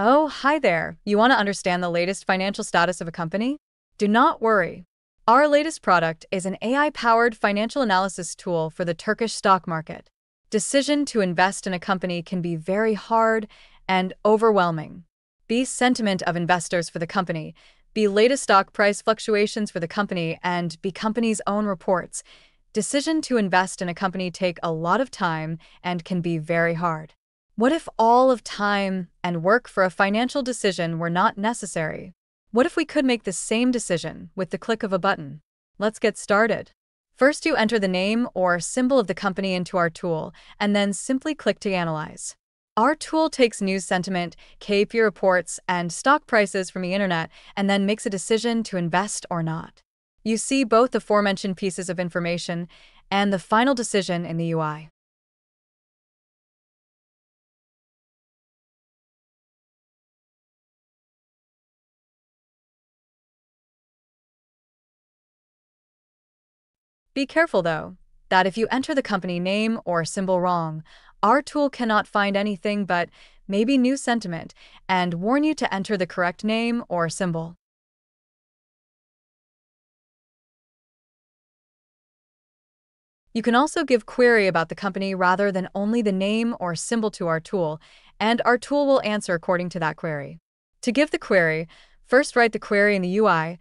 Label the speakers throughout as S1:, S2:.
S1: Oh, hi there. You want to understand the latest financial status of a company? Do not worry. Our latest product is an AI-powered financial analysis tool for the Turkish stock market. Decision to invest in a company can be very hard and overwhelming. Be sentiment of investors for the company, be latest stock price fluctuations for the company, and be company's own reports. Decision to invest in a company take a lot of time and can be very hard. What if all of time and work for a financial decision were not necessary? What if we could make the same decision with the click of a button? Let's get started. First, you enter the name or symbol of the company into our tool, and then simply click to analyze. Our tool takes news sentiment, KPI reports, and stock prices from the internet, and then makes a decision to invest or not. You see both the aforementioned pieces of information and the final decision in the UI. Be careful, though, that if you enter the company name or symbol wrong, our tool cannot find anything but maybe news sentiment and warn you to enter the correct name or symbol. You can also give query about the company rather than only the name or symbol to our tool, and our tool will answer according to that query. To give the query, first write the query in the UI,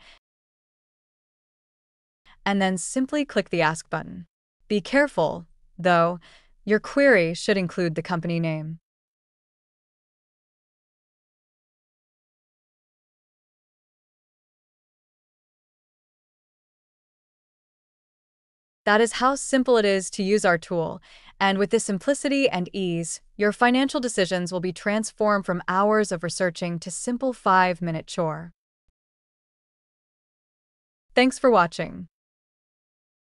S1: and then simply click the Ask button. Be careful, though, your query should include the company name. That is how simple it is to use our tool, and with this simplicity and ease, your financial decisions will be transformed from hours of researching to simple 5-minute chore. Thanks for watching.